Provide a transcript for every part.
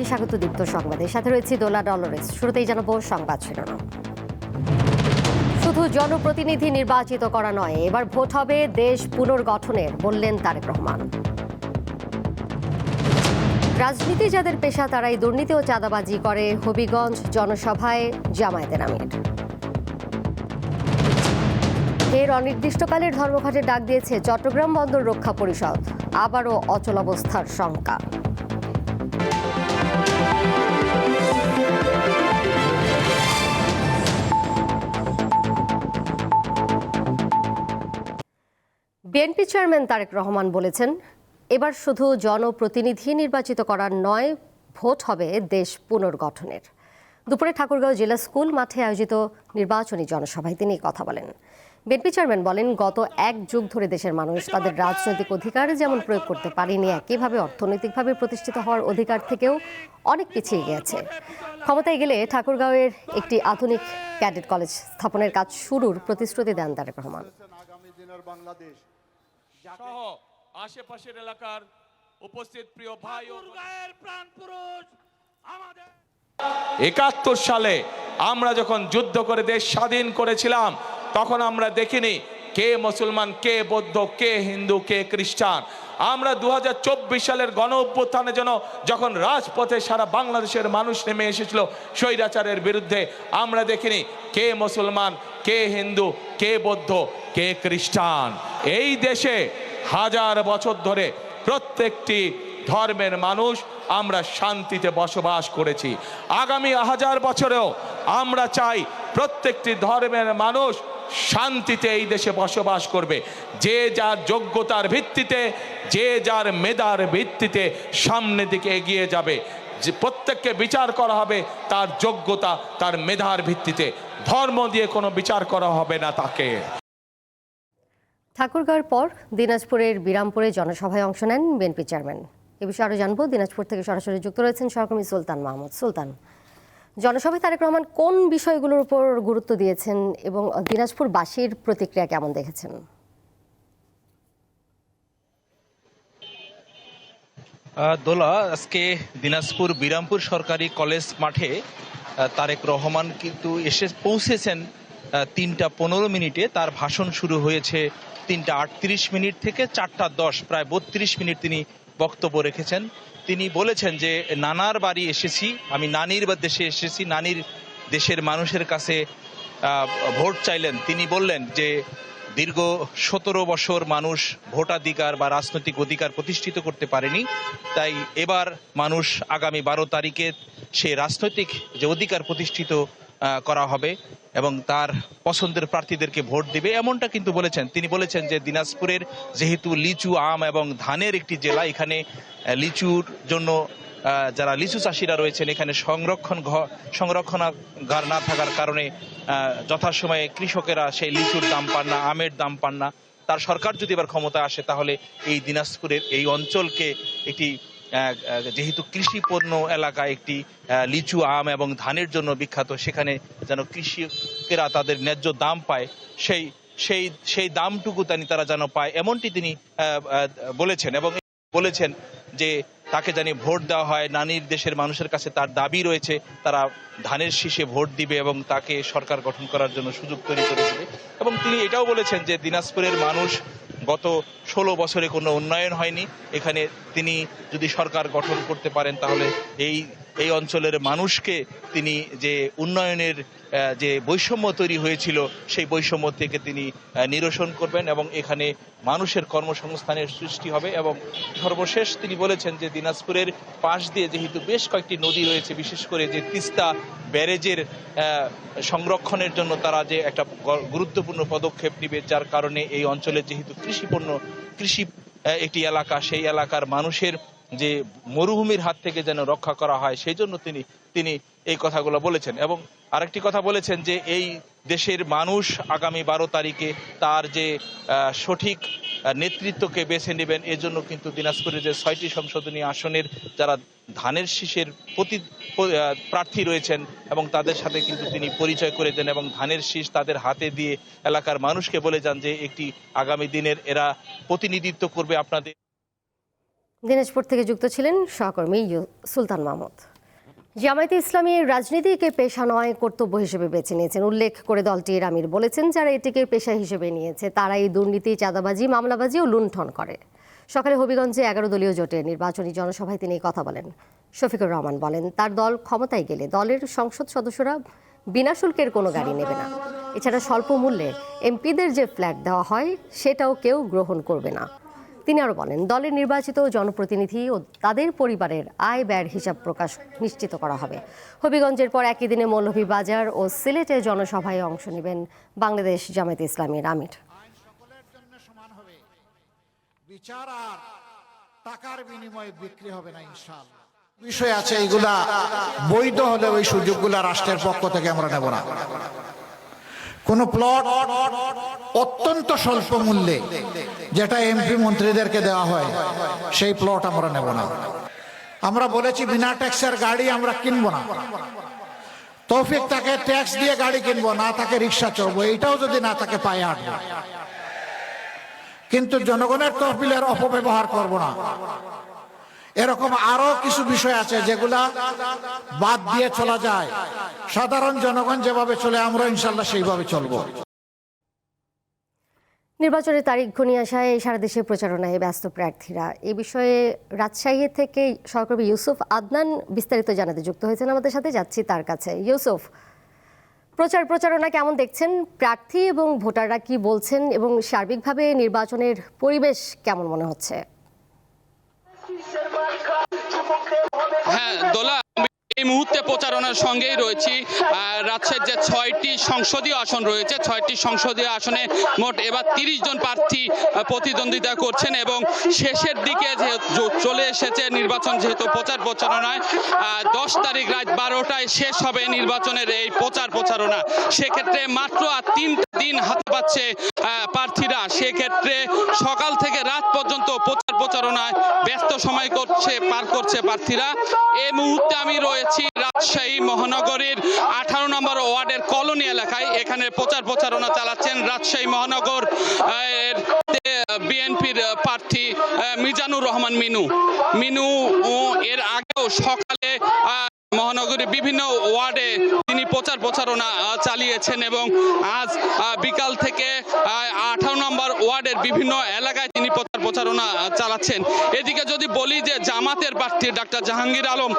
স্বাগত দীপ্ত সংবাদের সাথে রয়েছে দোলা ডলরেস। শুরুতেই জানাবো সংবাদ শিরোনাম। শুধু জনপ্রতিনিধি নির্বাচিত করা নয়, এবার ভোট হবে দেশ পুনর্গঠনের, বললেন তারেক রহমান। রাজনীতি যাদের পেশা তারাই দুর্নীতি ও চাঁদাবাজি করে, হবিগঞ্জ জনসভায় জামায়াতের আমির। এর অনির্দিষ্টকালের ধর্মঘটের ডাক দিয়েছে চট্টগ্রাম বন্দর রক্ষা পরিষদ, আবারও অচলাবস্থার শঙ্কা। বিএনপি চেয়ারম্যান তারেক রহমান বলেছেন, এবার শুধু জনপ্রতিনিধি নির্বাচিত করার নয়, ভোট হবে দেশ পুনর্গঠনের। দুপুরে ঠাকুরগাঁও জেলা স্কুল মাঠে আয়োজিত নির্বাচনী জনসভায় তিনি কথা বলেন। বিএনপি চেয়ারম্যান বলেন, গত এক যুগ ধরে দেশের মানুষ তাদের রাজনৈতিক অধিকার যেমন প্রয়োগ করতে পারেনি, একইভাবে অর্থনৈতিকভাবে প্রতিষ্ঠিত হওয়ার অধিকার থেকেও অনেক পিছিয়ে গিয়েছে। ক্ষমতায় গেলে ঠাকুরগাঁওয়ের একটি আধুনিক ক্যাডেট কলেজ স্থাপনের কাজ শুরুর প্রতিশ্রুতি দেন তারেক রহমান। সহ আশেপাশের এলাকার উপস্থিত প্রিয় ভাই ও প্রাণপুরুষ, আমাদের ৭১ সালে আমরা যখন যুদ্ধ করে দেশ স্বাধীন করেছিলাম, তখন আমরা দেখিনি কে মুসলমান, কে বৌদ্ধ, কে হিন্দু, কে খ্রিস্টান। আমরা ২০২৪ সালের গণ অভ্যুত্থানে যখন রাজপথে সারা বাংলাদেশের মানুষ নেমে এসেছিল স্বৈরাচারের বিরুদ্ধে, আমরা দেখিনি কে মুসলমান, কে হিন্দু, কে বৌদ্ধ, কে খ্রিস্টান। এই দেশে হাজার বছর ধরে প্রত্যেকটি ধর্মের মানুষ আমরা শান্তিতে বসবাস করেছি। আগামী হাজার বছরেও আমরা চাই প্রত্যেকটি ধর্মের মানুষ শান্তিতে এই দেশে বসবাস করবে। যে যার যোগ্যতার ভিত্তিতে, যে যার মেধার ভিত্তিতে সামনের দিকে এগিয়ে যাবে। যে প্রত্যেককে বিচার করা হবে তার যোগ্যতা, তার মেধার ভিত্তিতে, ধর্ম দিয়ে কোনো বিচার করা হবে না তাকে। ঠাকুরগাঁওর পর দিনাজপুরের বিরামপুরে জনসভায় অংশ নেন বিএনপি চেয়ারম্যান। এ বিষয়ে আরও জানবো, দিনাজপুর থেকে সরাসরি যুক্ত রয়েছেন সহকর্মী সুলতান মাহমুদ। সুলতান, জনসভায় তারেক রহমান কোন বিষয়গুলোর উপর গুরুত্ব দিয়েছেন এবং দিনাজপুরবাসীর প্রতিক্রিয়া কেমন দেখেছেন? দোলা, আজকে দিনাজপুর বিরামপুর সরকারি কলেজ মাঠে তারেক রহমান কিন্তু এসে পৌঁছেছেন ৩টা ১৫ মিনিটে। তার ভাষণ শুরু হয়েছে ৩টা ৩৮ মিনিট থেকে ৪টা ১০, প্রায় ৩২ মিনিট তিনি বক্তব্য রেখেছেন। তিনি বলেছেন যে নানার বাড়ি এসেছি, আমি নানির দেশে এসেছি, নানির দেশের মানুষের কাছে ভোট চাইলেন। তিনি বললেন যে দীর্ঘ ১৭ বছর মানুষ ভোটাধিকার বা রাজনৈতিক অধিকার প্রতিষ্ঠিত করতে পারেনি, তাই এবার মানুষ আগামী ১২ তারিখে সেই রাজনৈতিক যে অধিকার প্রতিষ্ঠিত করা হবে এবং তার পছন্দের প্রার্থীদেরকে ভোট দিবে, এমনটা কিন্তু বলেছেন। তিনি বলেছেন যে দিনাজপুরের যেহেতু লিচু, আম এবং ধানের একটি জেলা, এখানে লিচুর জন্য যারা লিচু চাষিরা রয়েছেন, এখানে সংরক্ষণাগার না থাকার কারণে যথাসময়ে কৃষকেরা সেই লিচুর দাম পান না, আমের দাম পান না। তার সরকার যদি এবার ক্ষমতায় আসে, তাহলে এই দিনাজপুরের এই অঞ্চলকে একটি, যেহেতু কৃষি পণ্য এলাকা, একটি লিচু, আম এবং ধানের জন্য বিখ্যাত, সেখানে যেন কৃষকেরা তাদের ন্যায্য দাম পায়, সেই দামটুকু তারা যেন পায়, এমনটি তিনি বলেছেন। এবং বলেছেন যে তাকে জানি ভোট দেওয়া হয়, নানির দেশের মানুষের কাছে তার দাবি রয়েছে, তারা ধানের শীষে ভোট দিবে এবং তাকে সরকার গঠন করার জন্য সুযোগ তৈরি করে দেবে। এবং তিনি এটাও বলেছেন যে দিনাজপুরের মানুষ গত ১৬ বছরে কোনো উন্নয়ন হয়নি, এখানে তিনি যদি সরকার গঠন করতে পারেন, তাহলে এই অঞ্চলের মানুষকে তিনি যে উন্নয়নের যে বৈষম্য তৈরি হয়েছিল, সেই বৈষম্য থেকে তিনি নিরসন করবেন এবং এখানে মানুষের কর্মসংস্থানের সৃষ্টি হবে। এবং সর্বশেষ তিনি বলেছেন যে দিনাজপুরের পাশ দিয়ে যেহেতু বেশ কয়েকটি নদী রয়েছে, বিশেষ করে যে তিস্তা ব্যারেজের সংরক্ষণের জন্য তারা যে একটা গুরুত্বপূর্ণ পদক্ষেপ নেবে, যার কারণে এই অঞ্চলের যেহেতু কৃষি একটি এলাকা, সেই এলাকার মানুষের যে মরুভূমির হাত থেকে যেন রক্ষা করা হয়, সেই জন্য তিনি এই কথাগুলো বলেছেন। এবং আরেকটি কথা বলেছেন যে এই দেশের মানুষ আগামী ১২ তারিখে তার যে সঠিক নেতৃত্বকে বেছে নেবেন, এজন্য কিন্তু দিনাজপুরের যে ৬টি সংসদীয় আসনের যারা ধানের শীষের প্রার্থী রয়েছেন এবং তাদের সাথে কিন্তু তিনি পরিচয় করে দেন এবং ধানের শীষ তাদের হাতে দিয়ে এলাকার মানুষকে বলে যান যে একটি আগামী দিনের এরা প্রতিনিধিত্ব করবে আপনাদের। দিনাজপুর থেকে যুক্ত ছিলেন সহকর্মী সুলতান মাহমুদ। জামায়াতে ইসলামী রাজনীতিকে পেশা নয় কর্তব্য হিসেবে বেছে নিয়েছেন উল্লেখ করে দলটির আমির বলেছেন, যারা এটিকে পেশা হিসেবে নিয়েছে তারাই দুর্নীতি, চাঁদাবাজি, মামলাবাজি ও লুণ্ঠন করে। সকালে হবিগঞ্জে 11 দলীয় জোটের নির্বাচনী জনসভায় তিনি এই কথা বলেন। শফিকুর রহমান বলেন, তার দল ক্ষমতায় গেলে দলের সংসদ সদস্যরা বিনা শুল্কের কোনো গাড়ি নেবে না। এছাড়া স্বল্প মূল্যে এমপিদের যে ফ্ল্যাট দেওয়া হয় সেটাও কেউ গ্রহণ করবে না। তিনি আরও বলেন, দলের নির্বাচিত জনপ্রতিনিধি ও তাদের পরিবারের আয় ব্যয়ের হিসাব প্রকাশ নিশ্চিত করা হবে। হবিগঞ্জের পর একই দিনে মৌলভীবাজার ও সিলেটে জনসভায় অংশ নেবেন বাংলাদেশ জামায়াতে ইসলামীর আমির। সকলের জন্য সমান হবে, বিচার আর টাকার বিনিময়ে বিক্রি হবে না ইনশাআল্লাহ। বিষয় আছে, এইগুলা বৈধ হলে ওই সুযোগগুলা রাষ্ট্রের পক্ষ থেকে আমরা নেব না। কোন প্লট অত্যন্ত স্বল্প মূল্যে যেটা এমপি মন্ত্রীদেরকে দেওয়া হয় সেই প্লট আমরা নেব না। আমরা বলেছি বিনা ট্যাক্সের গাড়ি আমরা কিনবো না। তৌফিক তাকে ট্যাক্স দিয়ে গাড়ি কিনবো, না তাকে রিক্সা চড়বো, এইটাও যদি না তাকে পায়ে হাঁটবো। কিন্তু জনগণের তহবিলের অপব্যবহার করব না। এরকম আরো কিছু বিষয় আছে যেগুলা বাদ দিয়ে চলা যায়। সাধারণ জনগণ যেভাবে চলে আমরা ইনশাল্লাহ সেইভাবে চলবো। নির্বাচনের তারিখ ঘনিয়ে আসায় সারা দেশে প্রচারণায় ব্যস্ত প্রার্থীরা। এ বিষয়ে রাজশাহী থেকে সহকর্মী ইউসুফ আদনান বিস্তারিত জানাতে যুক্ত হয়েছেন আমাদের সাথে। যাচ্ছি তার কাছে। ইউসুফ, প্রচারণা কেমন দেখছেন? প্রার্থী এবং ভোটাররা কি বলছেন এবং সার্বিকভাবে নির্বাচনের পরিবেশ কেমন মনে হচ্ছে? হ্যাঁ দোলা, এই মুহূর্তে প্রচারণার সঙ্গেই রয়েছি। রাজশাহীর যে 6টি সংসদীয় আসন রয়েছে, 6টি সংসদীয় আসনে মোট এবার 30 জন প্রার্থী প্রতিদ্বন্দ্বিতা করছেন এবং শেষের দিকে চলে এসেছে নির্বাচন। যেহেতু প্রচারণায় 10 তারিখ রাত 12টায় শেষ হবে নির্বাচনের এই প্রচারণা, সেক্ষেত্রে মাত্র আর 3 দিন হাতে পাচ্ছে প্রার্থীরা। সেক্ষেত্রে সকাল থেকে রাত পর্যন্ত প্রচারণায় ব্যস্ত সময় পার করছে প্রার্থীরা। এই মুহূর্তে আমি রয়েছি রাজশাহী মহানগরীর 18 নম্বর ওয়ার্ডের কলোনি এলাকায়। এখানে প্রচারণা চালাচ্ছেন রাজশাহী মহানগর বিএনপির প্রার্থী মিজানুর রহমান মিনু। এর আগেও সকালে মহানগরীর বিভিন্ন ওয়ার্ডে তিনি প্রচারণা চালিয়েছেন এবং আজ বিকাল থেকে 18 নম্বর ওয়ার্ডের বিভিন্ন এলাকায় তিনি প্রচারণা চালাচ্ছেন। এদিকে যদি বলি যে জামাতের প্রার্থী ডাক্তার জাহাঙ্গীর আলম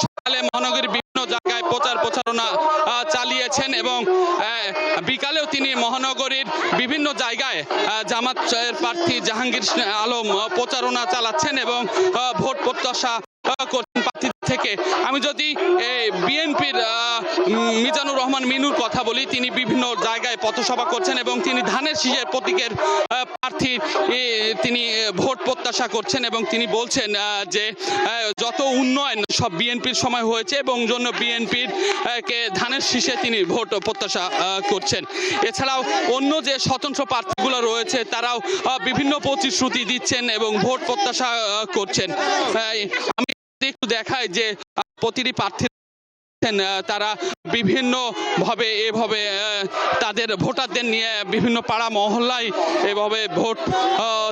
সকালে মহানগরীর বিভিন্ন জায়গায় প্রচারণা চালিয়েছেন এবং বিকালেও তিনি মহানগরীর বিভিন্ন জায়গায় জামাতের প্রার্থী জাহাঙ্গীর আলম প্রচারণা চালাচ্ছেন এবং ভোট প্রত্যাশা করছেন প্রার্থীদের থেকে। আমি যদি বিএনপির মিজানুর রহমান মিনুর কথা বলি, তিনি বিভিন্ন জায়গায় পথসভা করছেন এবং তিনি ধানের শীষের প্রতীকের প্রার্থী, তিনি ভোট প্রত্যাশা করছেন এবং তিনি বলছেন যে যত উন্নয়ন সব বিএনপির সময় হয়েছে এবং জন্য বিএনপির কে ধানের শীষে তিনি ভোট প্রত্যাশা করছেন। এছাড়াও অন্য যে স্বতন্ত্র প্রার্থীগুলো রয়েছে তারাও বিভিন্ন প্রতিশ্রুতি দিচ্ছেন এবং ভোট প্রত্যাশা করছেন। আমি একটু দেখায় যে প্রতিটি প্রার্থী তারা বিভিন্ন ভাবে এভাবে তাদের ভোটারদের নিয়ে বিভিন্ন পাড়া মহল্লায় এভাবে ভোট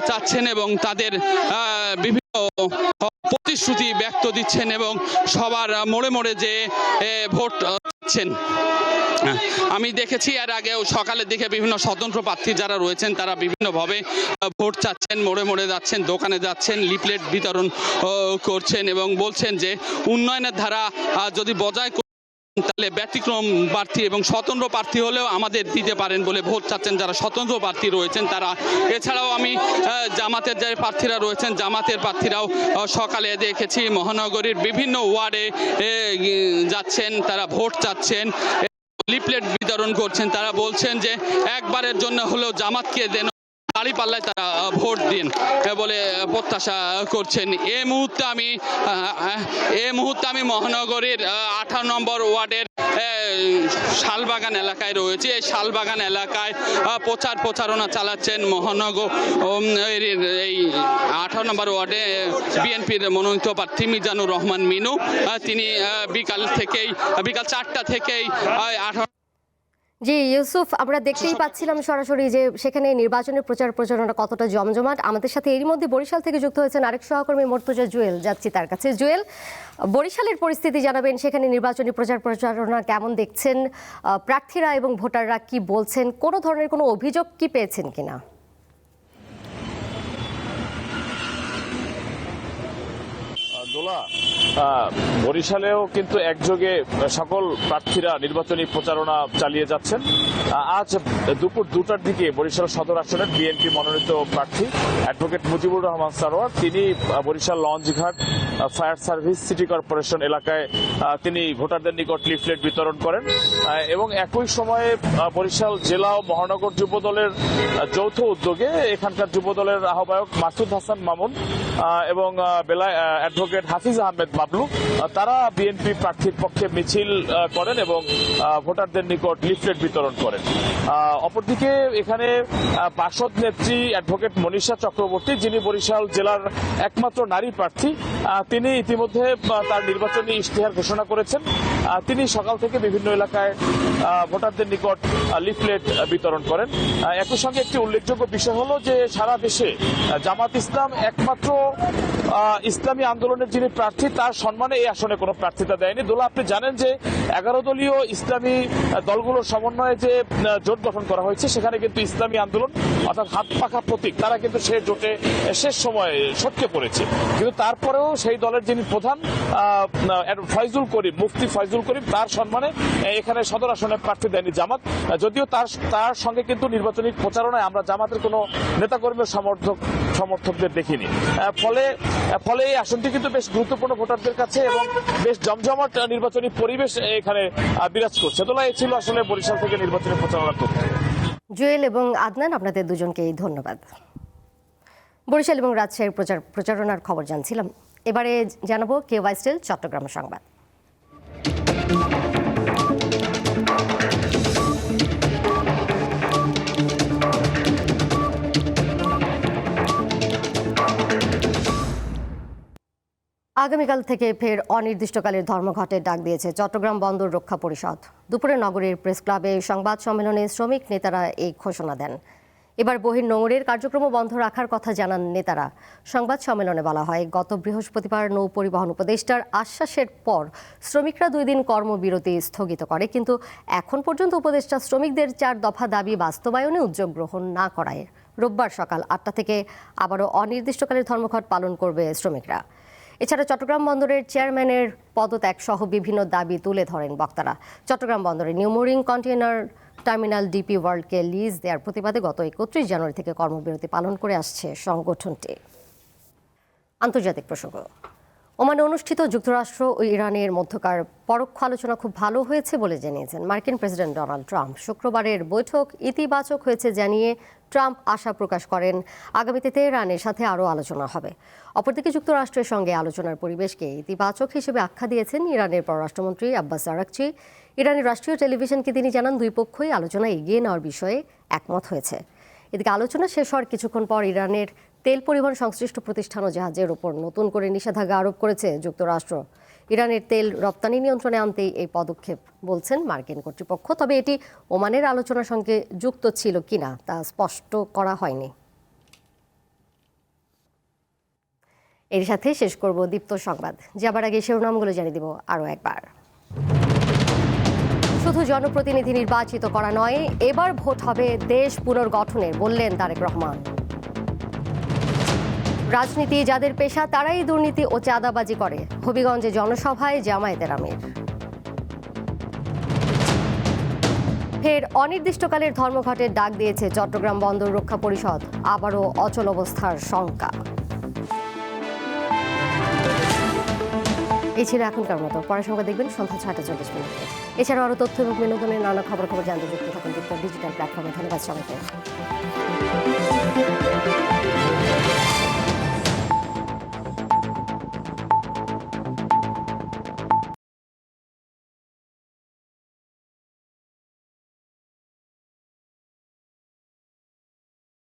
চাচ্ছেন এবং তাদের বিভিন্ন প্রতিশ্রুতি ব্যক্ত দিচ্ছেন এবং সবার মোড়ে যে ভোট চাচ্ছেন। আমি দেখেছি এর আগেও সকালের দিকে বিভিন্ন স্বতন্ত্র প্রার্থী যারা রয়েছেন তারা বিভিন্নভাবে ভোট চাচ্ছেন, মোড়ে যাচ্ছেন, দোকানে যাচ্ছেন, লিফলেট বিতরণ করছেন এবং বলছেন যে উন্নয়নের ধারা যদি বজায় তাহলে ব্যতিক্রম প্রার্থী এবং স্বতন্ত্র প্রার্থী হলেও আমাদের দিতে পারেন বলে ভোট চাচ্ছেন যারা স্বতন্ত্র প্রার্থী রয়েছেন তারা। এছাড়াও আমি জামাতের যে প্রার্থীরা রয়েছেন, জামাতের প্রার্থীরাও সকালে দেখেছি মহানগরীর বিভিন্ন ওয়ার্ডে যাচ্ছেন, তারা ভোট চাচ্ছেন, লিফলেট বিতরণ করছেন। তারা বলছেন যে একবারের জন্য হলেও জামাতকে দেন, দাঁড়িপাল্লায় তারা ভোট দিন বলে প্রত্যাশা করছেন। এই মুহূর্তে আমি মহানগরীর 18 নম্বর ওয়ার্ডের শালবাগান এলাকায় রয়েছে। এই শালবাগান এলাকায় প্রচারণা চালাচ্ছেন মহানগর এই 18 নম্বর ওয়ার্ডে বিএনপির মনোনীত প্রার্থী মিজানুর রহমান মিনু। তিনি বিকাল 4টা থেকেই জি ইউসুফ, আমরা দেখতেই পাচ্ছিলাম সরাসরি যে সেখানে নির্বাচনের প্রচার প্রচারণা কতটা জমজমাট। আমাদের সাথে এরই মধ্যে বরিশাল থেকে যুক্ত হয়েছেন আরেক সহকর্মী মুর্তজা জুয়েল, যাচ্ছি তার কাছে। জুয়েল, বরিশালের পরিস্থিতি জানাবেন, সেখানে নির্বাচনী প্রচার প্রচারণা কেমন দেখছেন, প্রার্থীরা এবং ভোটাররা কি বলছেন, কোনো ধরনের কোনো অভিযোগ কি পেয়েছেন কিনা? দোলা, বরিশালেও কিন্তু একযোগে সকল প্রার্থীরা নির্বাচনী প্রচারণা চালিয়ে যাচ্ছেন। আজ দুপুর 2টার দিকে বরিশাল সদর আসনের বিএনপি মনোনীত প্রার্থী অ্যাডভোকেট মুজিবুর রহমান সারোয়ার তিনি বরিশাল লঞ্চঘাট ফায়ার সার্ভিস সিটি কর্পোরেশন এলাকায় তিনি ভোটারদের নিকট লিফলেট বিতরণ করেন এবং একই সময়ে বরিশাল জেলা ও মহানগর যুবদলের যৌথ উদ্যোগে এখানকার যুবদলের আহ্বায়ক মাসুদ হাসান মামুন এবং অ্যাডভোকেট হাফিজ আহমেদ বাবলু তারা বিএনপি প্রার্থীর পক্ষে মিছিল করেন এবং ভোটারদের নিকট লিফলেট বিতরণ করেন। অপরদিকে এখানে বাসদ নেত্রী অ্যাডভোকেট মনীষা চক্রবর্তী, যিনি বরিশাল জেলার একমাত্র নারী প্রার্থী, তিনি ইতিমধ্যে তার নির্বাচনী ইশতেহার ঘোষণা করেছেন। তিনি সকাল থেকে বিভিন্ন এলাকায় ভোটারদের নিকট লিফলেট বিতরণ করেন। একই সঙ্গে একটি উল্লেখযোগ্য বিষয় হলো যে সারা দেশে জামাত ইসলাম একমাত্র ইসলামী আন্দোলনের যিনি প্রার্থী তার সম্মানে এই আসনে কোনো প্রার্থিতা দেয়নি। দোলা, আপনি জানেন যে 11 দলীয় ইসলামী দলগুলোর সমন্বয়ে যে জোট গঠন করা হয়েছে সেখানে কিন্তু ইসলামী আন্দোলন অর্থাৎ হাত পাখা প্রতীক তারা কিন্তু সে জোটে শেষ সময়ে সটকে পড়েছে। কিন্তু তারপরেও সেই দলের যিনি প্রধান ফয়জুল করিম, মুফতি ফয়জুল করিম, তার সম্মানে এখানে সদর আসনে প্রার্থী দেয়নি জামাত। যদিও তার সঙ্গে কিন্তু নির্বাচনী প্রচারণায় আমরা জামাতের কোনো নেতাকর্মী সমর্থকদের দেখিনি। ফলে এই আসনটি কিন্তু বেশ গুরুত্বপূর্ণ ভোটারদের কাছে এবং বেশ জমজমাট নির্বাচনী পরিবেশ এখানে বিরাজ করছে। তোলা, এই ছিল আসলে বরিশাল থেকে নির্বাচনী প্রচারণার তথ্য। জুয়েল এবং আদনান, আপনাদের দুজনকেই ধন্যবাদ। বরিশাল এবং রাজশাহীর প্রচারণার খবর জানছিলাম। এবারে জানাবো কেওয়াই স্টিল চট্টগ্রাম সংবাদ। আগামীকাল থেকে ফের অনির্দিষ্টকালের ধর্মঘটের ডাক দিয়েছে চট্টগ্রাম বন্দর রক্ষা পরিষদ। দুপুরে নগরীর প্রেস ক্লাবে সংবাদ সম্মেলনে শ্রমিক নেতারা এই ঘোষণা দেন। এবার বহির্নোঙরের কার্যক্রম বন্ধ রাখার কথা জানান নেতারা। সংবাদ সম্মেলনে বলা হয়, গত বৃহস্পতিবার নৌ পরিবহন উপদেষ্টার আশ্বাসের পর শ্রমিকরা 2 দিন কর্মবিরতি স্থগিত করে, কিন্তু এখন পর্যন্ত উপদেষ্টা শ্রমিকদের 4 দফা দাবি বাস্তবায়নে উদ্যোগ গ্রহণ না করায় রোববার সকাল 8টা থেকে আবারও অনির্দিষ্টকালের ধর্মঘট পালন করবে শ্রমিকরা। এছাড়া চট্টগ্রাম বন্দরের চেয়ারম্যানের পদত্যাগ সহ বিভিন্ন দাবি তুলে ধরেন বক্তারা। চট্টগ্রাম বন্দরের new mooring container terminal DP ওয়ার্ল্ডকে লিজ দেওয়ার প্রতিবাদে গত 31 জানুয়ারি থেকে কর্মবিরতি পালন করে আসছে সংগঠনটি। আন্তর্জাতিক প্রসঙ্গ। ওমানে অনুষ্ঠিত যুক্তরাষ্ট্র ও ইরানের মধ্যকার পরোক্ষ আলোচনা খুব ভালো হয়েছে বলে জানিয়েছেন মার্কিন প্রেসিডেন্ট ডোনাল্ড ট্রাম্প। শুক্রবারের বৈঠক ইতিবাচক হয়েছে জানিয়ে ট্রাম্প আশা প্রকাশ করেন আগামীতে তেহরানের সাথে আরও আলোচনা হবে। অপরদিকে যুক্তরাষ্ট্রের সঙ্গে আলোচনার পরিবেশকে ইতিবাচক হিসেবে আখ্যা দিয়েছেন ইরানের পররাষ্ট্রমন্ত্রী আব্বাস আরাকচি। ইরানের রাষ্ট্রীয় টেলিভিশনকে তিনি জানান, 2 পক্ষই আলোচনা এগিয়ে নেওয়ার বিষয়ে একমত হয়েছে। এদিকে আলোচনা শেষ হওয়ার কিছুক্ষণ পর ইরানের তেল পরিবহন সংশ্লিষ্ট প্রতিষ্ঠান ও জাহাজের উপর নতুন করে নিষেধাজ্ঞা আরোপ করেছে যুক্তরাষ্ট্র। ইরানের তেল রপ্তানি নিয়ন্ত্রণে আনতেই এই পদক্ষেপ বলছেন মার্কিন কর্তৃপক্ষ। তবে এটি ওমানের আলোচনার সঙ্গে যুক্ত ছিল কিনা তা স্পষ্ট করা হয়নি। এর সাথে শেষ করব দীপ্ত সংবাদ। যাবার আগে শিরোনামগুলো জানিয়ে দিব আরও একবার। শুধু জনপ্রতিনিধি নির্বাচিত করা নয়, এবার ভোট হবে দেশ পুনর্গঠনের, বললেন তারেক রহমান। রাজনীতি যাদের পেশা তারাই দুর্নীতি ও চাঁদাবাজি করে, হবিগঞ্জে জনসভায় জামায়াতের আমির। ফের অনির্দিষ্টকালের ধর্মঘটের ডাক দিয়েছে চট্টগ্রাম বন্দর রক্ষা পরিষদ, আবারও অচল অবস্থার শঙ্কা। এই ছিল এখনকার মতো। পরের সংবাদ দেখবেন সন্ধ্যা 6:40। এছাড়াও আরও তথ্য এবং বিনোদনের নানা খবর জানতে যুক্ত থাকুন ডিজিটাল প্ল্যাটফর্মে। ধন্যবাদ সবাইকে।